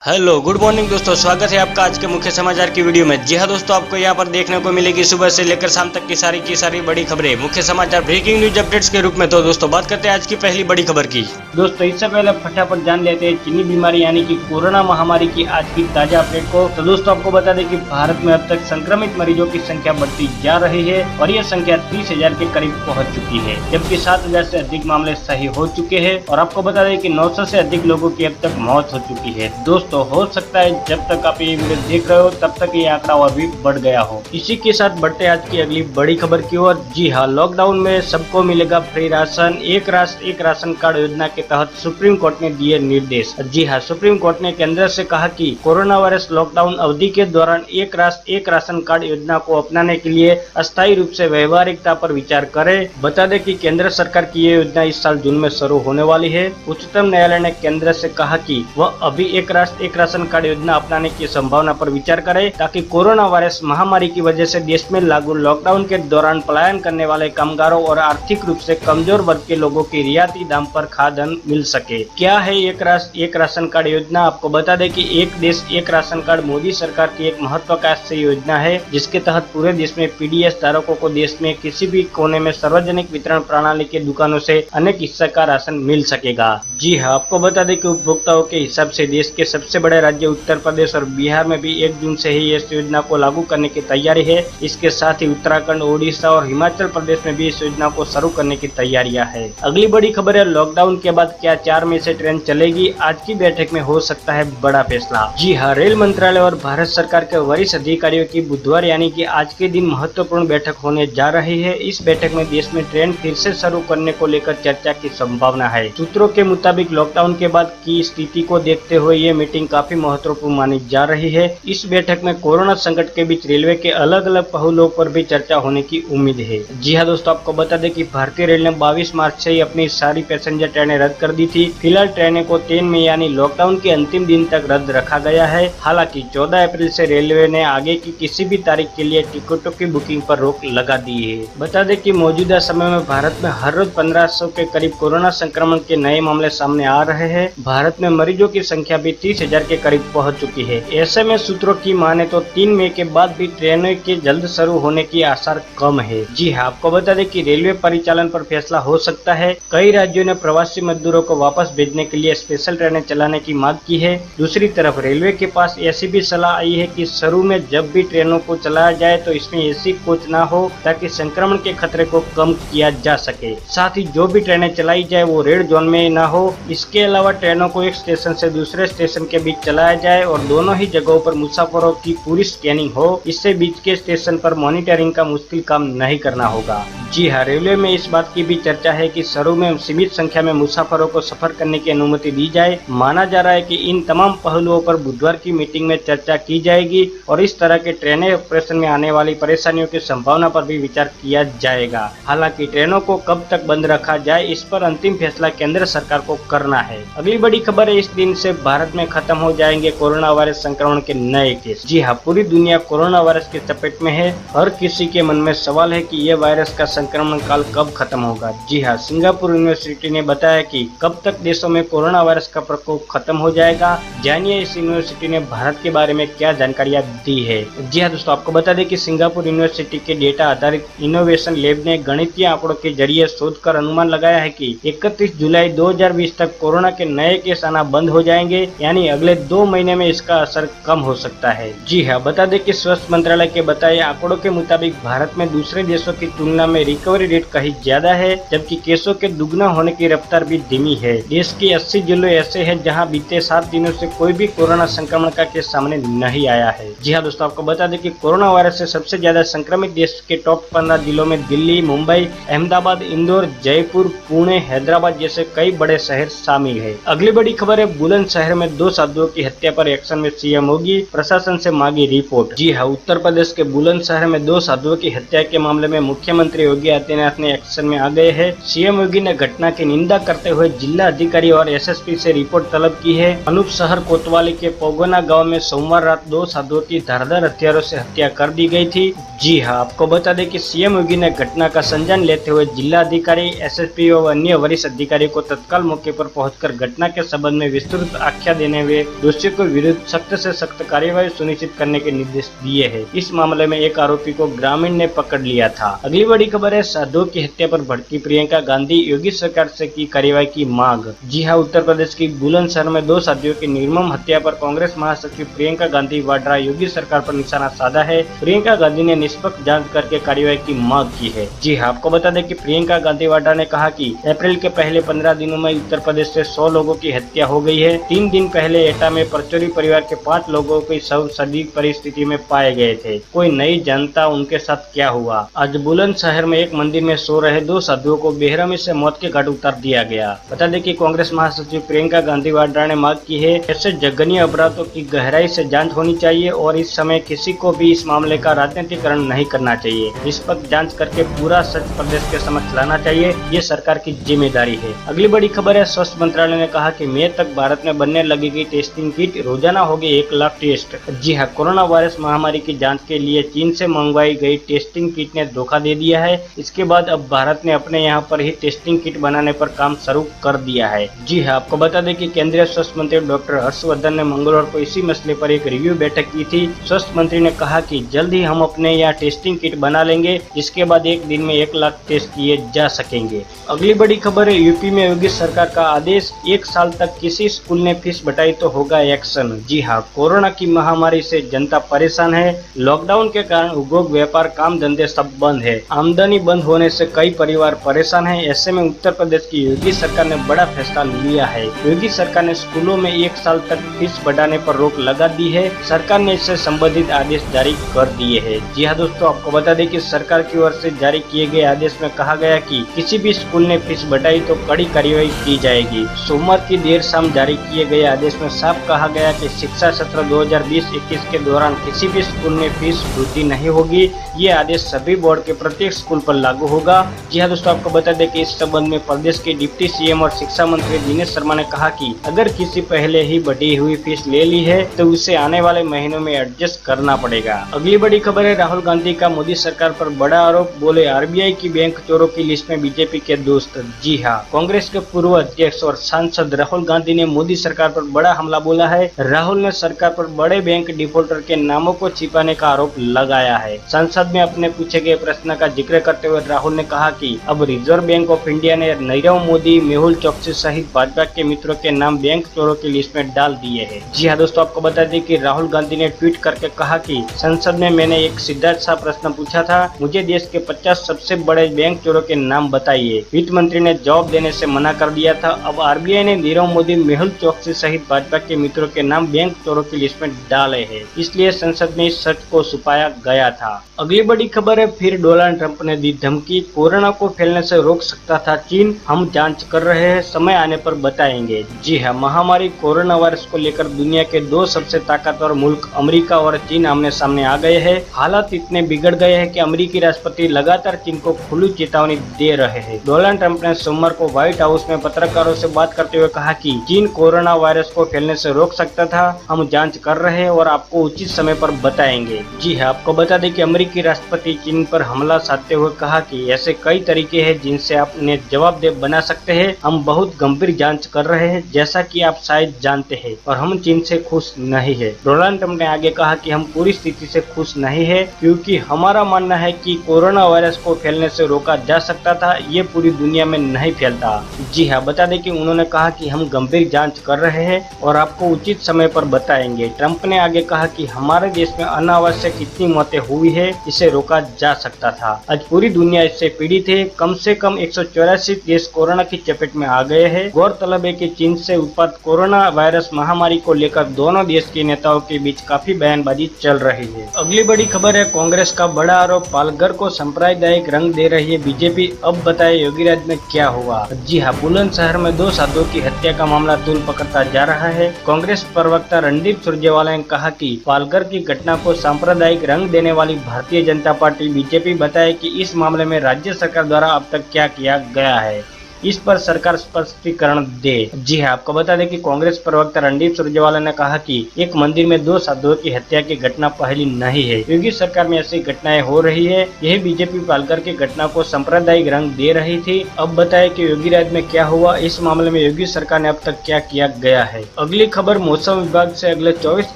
Hello good morning दोस्तों, स्वागत है आपका आज के मुख्य समाचार की वीडियो में। जी हाँ दोस्तों, आपको यहाँ पर देखने को मिलेगी सुबह से लेकर शाम तक की सारी बड़ी खबरें, मुख्य समाचार, ब्रेकिंग न्यूज अपडेट्स के रूप में। तो दोस्तों बात करते हैं आज की पहली बड़ी खबर की। दोस्तों इससे पहले फटाफट जान लेते हैं चीनी बीमारी यानी कि कोरोना महामारी की आज की ताजा अपडेट को। तो दोस्तों आपको बता दें कि भारत में अब तक संक्रमित मरीजों की संख्या बढ़ती जा रही है और यह संख्या 30,000 के करीब पहुँच चुकी है, जबकि 7,000 से अधिक मामले सही हो चुके हैं। और आपको बता दें कि 900 से अधिक लोगों की अब तक मौत हो चुकी है। दोस्तों हो सकता है जब तक आप ये वीडियो देख रहे हो तब तक ये आंकड़ा और भी बढ़ गया हो। इसी के साथ बढ़ते आज की अगली बड़ी खबर की ओर। जी हाँ, लॉकडाउन में सबको मिलेगा फ्री राशन, एक राष्ट्र एक राशन कार्ड योजना के तहत सुप्रीम कोर्ट ने दिए निर्देश। जी हाँ, सुप्रीम कोर्ट ने केंद्र से कहा कि कोरोना वायरस लॉकडाउन अवधि के दौरान एक राष्ट्र एक राशन कार्ड योजना को अपनाने के लिए अस्थायी रूप से व्यवहारिकता पर विचार करे। बता दें कि केंद्र सरकार की ये योजना इस साल जून में शुरू होने वाली है। उच्चतम न्यायालय ने केंद्र से कहा कि वह अभी एक राष्ट्र एक राशन कार्ड योजना अपनाने की संभावना पर विचार करे, ताकि कोरोना वायरस महामारी की वजह से देश में लागू लॉकडाउन के दौरान पलायन करने वाले कामगारों और आर्थिक रूप से कमजोर वर्ग के लोगों की रियायती दाम पर खाद्यान्न मिल सके। क्या है एक राष्ट्र एक राशन कार्ड योजना? आपको बता दें कि एक देश एक राशन कार्ड मोदी सरकार की एक महत्वाकांक्षी योजना है, जिसके तहत पूरे देश में पीडीएस धारकों को देश में किसी भी कोने में सार्वजनिक वितरण प्रणाली के दुकानों से अनेक हिस्सा का राशन मिल सकेगा। जी हाँ, आपको बता दें कि उपभोक्ताओं के हिसाब से देश के सबसे बड़े राज्य उत्तर प्रदेश और बिहार में भी 1 जून से ही इस योजना को लागू करने की तैयारी है। इसके साथ ही उत्तराखंड, ओडिशा और हिमाचल प्रदेश में भी इस योजना को शुरू करने की तैयारियां है। अगली बड़ी खबर है, लॉकडाउन के बाद क्या 4 मई से ट्रेन चलेगी? आज की बैठक में हो सकता है बड़ा फैसला। जी हाँ, रेल मंत्रालय और भारत सरकार के वरिष्ठ अधिकारियों की बुधवार यानी कि आज के दिन महत्वपूर्ण बैठक होने जा रही है। इस बैठक में देश में ट्रेन फिर से शुरू करने को लेकर चर्चा की संभावना है। सूत्रों के मुताबिक लॉकडाउन के बाद की स्थिति को देखते हुए ये मीटिंग काफी महत्वपूर्ण मानी जा रही है। इस बैठक में कोरोना संकट के बीच रेलवे के अलग अलग पहलुओं पर भी चर्चा होने की उम्मीद है। जी हाँ दोस्तों, आपको बता दें कि भारतीय रेल ने 22 मार्च से ही अपनी सारी पैसेंजर ट्रेनें रद्द कर दी थी। फिलहाल ट्रेनें को 3 मई यानी लॉकडाउन के अंतिम दिन तक रद्द रखा गया है। हालांकि 14 अप्रैल से रेलवे ने आगे की किसी भी तारीख के लिए टिकटों की बुकिंग पर रोक लगा दी है। बता दें कि मौजूदा समय में भारत में हर रोज 1500 के करीब कोरोना संक्रमण के नए मामले सामने आ रहे हैं। भारत में मरीजों की संख्या भी 30,000 के करीब पहुंच चुकी है। ऐसे में सूत्रों की माने तो 3 मई के बाद भी ट्रेनों के जल्द शुरू होने की आसार कम है। जी हाँ, आपको बता दें कि रेलवे परिचालन पर फैसला हो सकता है। कई राज्यों ने प्रवासी मजदूरों को वापस भेजने के लिए स्पेशल ट्रेनें चलाने की मांग की है। दूसरी तरफ रेलवे के पास ऐसी भी सलाह आई है कि शुरू में जब भी ट्रेनों को चलाया जाए तो इसमें एसी कोच ना हो, ताकि संक्रमण के खतरे को कम किया जा सके। साथ ही जो भी ट्रेनें चलाई जाए वो रेड जोन में ना हो। इसके अलावा ट्रेनों को एक स्टेशन से दूसरे स्टेशन के बीच चलाया जाए और दोनों ही जगहों पर मुसाफिरों की पूरी स्कैनिंग हो। इससे बीच के स्टेशन पर मॉनिटरिंग का मुश्किल काम नहीं करना होगा। जी हाँ, रेलवे में इस बात की भी चर्चा है कि शुरू में सीमित संख्या में मुसाफिरों को सफर करने की अनुमति दी जाए। माना जा रहा है कि इन तमाम पहलुओं पर बुधवार की मीटिंग में चर्चा की जाएगी और इस तरह के ट्रेनें ऑपरेशन में आने वाली परेशानियों की संभावना पर भी विचार किया जाएगा। हालांकि ट्रेनों को कब तक बंद रखा जाए, इस पर अंतिम फैसला केंद्र सरकार को करना है। अगली बड़ी खबर है, इस दिन से भारत में खत्म हो जाएंगे कोरोना वायरस संक्रमण के नए केस। जी हाँ, पूरी दुनिया कोरोना वायरस की चपेट में है। हर किसी के मन में सवाल है कि यह वायरस का संक्रमण काल कब खत्म होगा। जी हाँ, सिंगापुर यूनिवर्सिटी ने बताया कि कब तक देशों में कोरोना वायरस का प्रकोप खत्म हो जाएगा। जानिए इस यूनिवर्सिटी ने भारत के बारे में क्या जानकारियां दी है। जी हाँ दोस्तों, आपको बता दें कि सिंगापुर यूनिवर्सिटी के डेटा आधारित इनोवेशन लैब ने गणितीय आंकड़ों के जरिए शोध कर अनुमान लगाया है कि 31 जुलाई 2020 तक कोरोना के नए केस आना बंद हो जाएंगे, यानी अगले 2 महीने में इसका असर कम हो सकता है। जी हाँ, बता दें कि स्वास्थ्य मंत्रालय के बताए आंकड़ों के मुताबिक भारत में दूसरे देशों की तुलना में रिकवरी रेट कहीं ज्यादा है, जबकि केसों के दुगना होने की रफ्तार भी धीमी है। देश के 80 जिले ऐसे हैं जहां बीते 7 दिनों से कोई भी कोरोना संक्रमण का केस सामने नहीं आया है। जी हाँ दोस्तों, आपको बता दें कि कोरोना वायरस से सबसे ज्यादा संक्रमित देश के टॉप 15 जिलों में दिल्ली, मुंबई, अहमदाबाद, इंदौर, जयपुर, पुणे, हैदराबाद जैसे कई बड़े शहर शामिल है। अगली बड़ी खबर है, बुलंदशहर में 2 साधुओं की हत्या पर एक्शन में सीएम योगी, प्रशासन से मांगी रिपोर्ट। जी हाँ, उत्तर प्रदेश के बुलंदशहर में 2 साधुओं की हत्या के मामले में मुख्यमंत्री योगी आदित्यनाथ ने एक्शन में आ गए हैं। सीएम योगी ने घटना की निंदा करते हुए जिला अधिकारी और एसएसपी से रिपोर्ट तलब की है। अनूप शहर कोतवाली के पोगोना गांव में सोमवार रात 2 साधुओं की धारदार हथियारों से हत्या कर दी गई थी। जी हाँ, आपको बता दें कि सीएम योगी ने घटना का संज्ञान लेते हुए जिला अधिकारी, एसएसपी और अन्य वरिष्ठ अधिकारी को तत्काल मौके पर पहुंचकर घटना के संबंध में विस्तृत आख्या देने हुए हुए दोषियों के विरुद्ध सख्त से सख्त कार्यवाही सुनिश्चित करने के निर्देश दिए हैं। इस मामले में एक आरोपी को ग्रामीण ने पकड़ लिया था। अगली बड़ी खबर है, साधुओं की हत्या पर भड़की प्रियंका गांधी, योगी सरकार से की कार्यवाही की मांग। जी हां, उत्तर प्रदेश की बुलंदशहर में 2 साथियों की निर्मम हत्या पर कांग्रेस महासचिव प्रियंका गांधी वाड्रा योगी सरकार पर निशाना साधा है। प्रियंका गांधी ने निष्पक्ष जांच करके कार्यवाही की मांग की है। जी हां, आपको बता दें कि प्रियंका गांधी वाड्रा ने कहा कि अप्रैल के पहले 15 दिनों में उत्तर प्रदेश से 100 लोगों की हत्या हो गई है। 3 दिन पहले एटा में परचौरी परिवार के 5 लोगों के शव संदिग्ध परिस्थिति में पाए गए थे। कोई नहीं जानता उनके साथ क्या हुआ। आज बुलंदशहर में एक मंदिर में सो रहे 2 साधुओं को बेरहमी से मौत के घाट उतार दिया गया। बता दें कि कांग्रेस महासचिव प्रियंका गांधी वाड्रा ने मांग की है ऐसे जघन्य अपराधों की गहराई से जांच होनी चाहिए और इस समय किसी को भी इस मामले का राजनीतिकरण नहीं करना चाहिए। निष्पक्ष जांच करके पूरा सच प्रदेश के समक्ष लाना चाहिए, ये सरकार की जिम्मेदारी है। अगली बड़ी खबर है, स्वास्थ्य मंत्रालय ने कहा कि मई तक भारत में बनने लगेगी टेस्टिंग किट, रोजाना होगी 1 लाख टेस्ट। जी हाँ, कोरोना वायरस महामारी की जांच के लिए चीन से मंगवाई गई टेस्टिंग किट ने धोखा दे दिया है। इसके बाद अब भारत ने अपने यहाँ पर ही टेस्टिंग किट बनाने पर काम शुरू कर दिया है। जी हाँ, आपको बता दें कि केंद्रीय स्वास्थ्य मंत्री डॉक्टर हर्षवर्धन ने मंगलवार को इसी मसले पर एक रिव्यू बैठक की थी। स्वास्थ्य मंत्री ने कहा कि जल्द ही हम अपने यहाँ टेस्टिंग किट बना लेंगे, जिसके बाद एक दिन में 1 लाख टेस्ट किए जा सकेंगे। अगली बड़ी खबर है, यूपी में योगी सरकार का आदेश, 1 साल तक किसी स्कूल ने फीस बढ़ाई तो होगा एक्शन। जी हाँ, कोरोना की महामारी से जनता परेशान है। लॉकडाउन के कारण उद्योग व्यापार काम धंधे सब बंद है। आमदनी बंद होने से कई परिवार परेशान है। ऐसे में उत्तर प्रदेश की योगी सरकार ने बड़ा फैसला लिया है। योगी सरकार ने स्कूलों में 1 साल तक फीस बढ़ाने पर रोक लगा दी है। सरकार ने इससे संबंधित आदेश जारी कर दिए हैं। जी हाँ दोस्तों, आपको बता दें कि सरकार की ओर से जारी किए गए आदेश में कहा गया कि किसी भी स्कूल ने फीस बढ़ाई तो कड़ी कार्रवाई की जाएगी। सोमवार की देर शाम जारी किए गए आदेश में साफ कहा गया कि शिक्षा सत्र 2020-21 के दौरान किसी भी स्कूल में फीस वृद्धि नहीं होगी। ये आदेश सभी बोर्ड के प्रत्येक स्कूल पर लागू होगा। जी हाँ दोस्तों, आपको बता दें कि इस संबंध में प्रदेश के डिप्टी सीएम और शिक्षा मंत्री दिनेश शर्मा ने कहा कि अगर किसी पहले ही बढ़ी हुई फीस ले ली है तो उसे आने वाले महीनों में एडजस्ट करना पड़ेगा। अगली बड़ी खबर है, राहुल गांधी का मोदी सरकार पर बड़ा आरोप, बोले आरबीआई की बैंक चोरों की लिस्ट में बीजेपी के दोस्त। जी हाँ, कांग्रेस के पूर्व अध्यक्ष और सांसद राहुल गांधी ने मोदी सरकार पर बड़ा हमला बोला है। राहुल ने सरकार पर बड़े बैंक डिफॉल्टर के नामों को छिपाने का आरोप लगाया है। संसद में अपने पूछे गए प्रश्न का जिक्र करते हुए राहुल ने कहा कि अब रिजर्व बैंक ऑफ इंडिया ने नीरव मोदी, मेहुल चोकसी सहित भाजपा के मित्रों के नाम बैंक चोरों की लिस्ट में डाल दिए हैं। जी हाँ दोस्तों, आपको बता दें कि राहुल गांधी ने ट्वीट करके कहा कि संसद में मैंने एक सीधा सा प्रश्न पूछा था, मुझे देश के 50 सबसे बड़े बैंक चोरों के नाम बताइए। वित्त मंत्री ने जवाब देने से मना कर दिया था। अब आरबीआई ने नीरव मोदी, मेहुल चोकसी सहित भाजपा के मित्रों के नाम बैंक चोरों की लिस्ट में डाले हैं, इसलिए संसद में इस सच को छुपाया गया था। अगली बड़ी खबर है, फिर डोनाल्ड ट्रंप ने दी धमकी, कोरोना को फैलने से रोक सकता था चीन, हम जांच कर रहे हैं, समय आने पर बताएंगे। जी हाँ, महामारी कोरोना वायरस को लेकर दुनिया के 2 सबसे ताकतवर मुल्क अमेरिका और चीन आमने सामने आ गए हैं। हालात इतने बिगड़ गए हैं कि अमेरिकी राष्ट्रपति लगातार चीन को खुली चेतावनी दे रहे हैं। डोनाल्ड ट्रंप ने सोमवार को व्हाइट हाउस में पत्रकारों से बात करते हुए कहा कि चीन कोरोना वायरस को फैलने से रोक सकता था, हम जांच कर रहे हैं और आपको उचित समय पर बताएंगे। जी हाँ, आपको बता दें कि अमेरिकी राष्ट्रपति चीन पर हमला साधते हुए कहा कि ऐसे कई तरीके हैं जिनसे आप उन्हें जवाबदेह बना सकते हैं, हम बहुत गंभीर जांच कर रहे हैं, जैसा कि आप शायद जानते हैं, और हम चीन से खुश नहीं है। डोनाल्ड ट्रंप ने आगे कहा कि हम पूरी स्थिति से खुश नहीं है, क्योंकि हमारा मानना है कि कोरोना वायरस को फैलने से रोका जा सकता था, ये पूरी दुनिया में नहीं फैलता। जी हाँ, बता दें कि उन्होंने कहा कि हम गंभीर जांच कर रहे हैं और आपको उचित समय पर बताएंगे। ट्रंप ने आगे कहा कि हमारे देश में अनावश्यक कितनी मौतें हुई है, इसे रोका जा सकता था। आज पूरी दुनिया इससे पीड़ित है। कम से कम 184 देश कोरोना की चपेट में आ गए हैं। गौरतलब है कि चीन से उत्पन्न कोरोना वायरस महामारी को लेकर दोनों देश के नेताओं के बीच काफी बयानबाजी चल रही है। अगली बड़ी खबर है, कांग्रेस का बड़ा आरोप, पालघर को सांप्रदायिक रंग दे रही है बीजेपी, अब बताए योगी राज में क्या हुआ। जी हाँ, बुलंदशहर में 2 साधुओं की हत्या का मामला तूल पकड़ता जा रहा है। कांग्रेस प्रवक्ता रणदीप सुरजेवाला ने कहा कि पालघर की घटना को सांप्रदायिक रंग देने वाली भारतीय जनता पार्टी बीजेपी बताए कि इस मामले में राज्य सरकार द्वारा अब तक क्या किया गया है। इस पर सरकार स्पष्टीकरण दे। जी हाँ, आपको बता दें कि कांग्रेस प्रवक्ता रणदीप सुरजेवाला ने कहा कि एक मंदिर में 2 साधुओं की हत्या की घटना पहली नहीं है। योगी सरकार में ऐसी घटनाएं हो रही है। यही बीजेपी पालकर की घटना को सांप्रदायिक रंग दे रही थी। अब बताएं कि योगी राज्य में क्या हुआ, इस मामले में योगी सरकार ने अब तक क्या किया गया है। अगली खबर, मौसम विभाग से अगले 24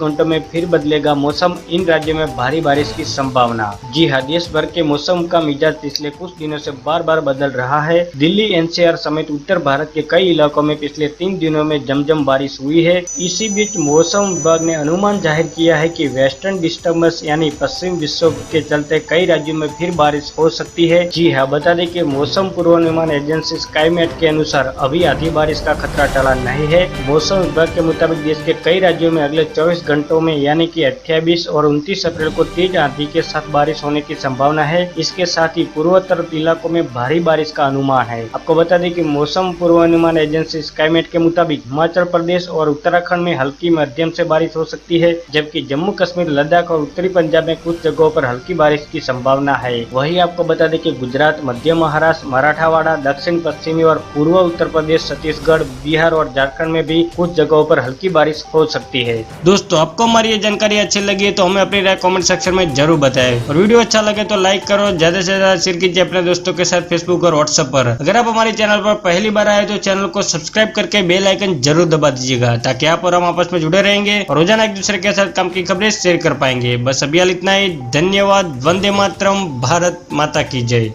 घंटों में फिर बदलेगा मौसम, इन राज्यों में भारी बारिश की संभावना। जी हाँ, देश भर के मौसम का मिजाज पिछले कुछ दिनों से बार बार बदल रहा है। दिल्ली, एनसीआर समेत उत्तर भारत के कई इलाकों में पिछले 3 दिनों में जमजम बारिश हुई है। इसी बीच मौसम विभाग ने अनुमान जाहिर किया है कि वेस्टर्न डिस्टर्बेंस यानी पश्चिम विक्षोभ के चलते कई राज्यों में फिर बारिश हो सकती है। जी हाँ, बता दें कि मौसम पूर्वानुमान एजेंसी स्काईमेट के अनुसार अभी आधी बारिश का खतरा टला नहीं है। मौसम विभाग के मुताबिक देश के कई राज्यों में अगले 24 घंटों में यानी कि 28 और 29 अप्रैल को तेज आंधी के साथ बारिश होने की संभावना है। इसके साथ ही पूर्वोत्तर इलाकों में भारी बारिश का अनुमान है। आपको बता दें कि मौसम पूर्वानुमान एजेंसी स्काईमेट के मुताबिक हिमाचल प्रदेश और उत्तराखंड में हल्की मध्यम से बारिश हो सकती है, जबकि जम्मू कश्मीर, लद्दाख और उत्तरी पंजाब में कुछ जगहों पर हल्की बारिश की संभावना है। वहीं आपको बता दें कि गुजरात, मध्य महाराष्ट्र, मराठवाड़ा, दक्षिण पश्चिमी और पूर्व उत्तर प्रदेश, छत्तीसगढ़, बिहार और झारखंड में भी कुछ जगहों पर हल्की बारिश हो सकती है। दोस्तों, आपको हमारी ये जानकारी अच्छी लगी है तो हमें अपनी राय कमेंट सेक्शन में जरूर बताएं और वीडियो अच्छा लगे तो लाइक करो, ज्यादा से ज्यादा शेयर कीजिए अपने दोस्तों के साथ फेसबुक और व्हाट्सएप पर। अगर आप हमारे चैनल पर पहली बार आए तो चैनल को सब्सक्राइब करके बेल आइकन जरूर दबा दीजिएगा, ताकि आप और हम आपस में जुड़े रहेंगे और रोजाना एक दूसरे के साथ काम की खबरें शेयर कर पाएंगे। बस अभी इतना ही, धन्यवाद। वंदे मातरम, भारत माता की जय।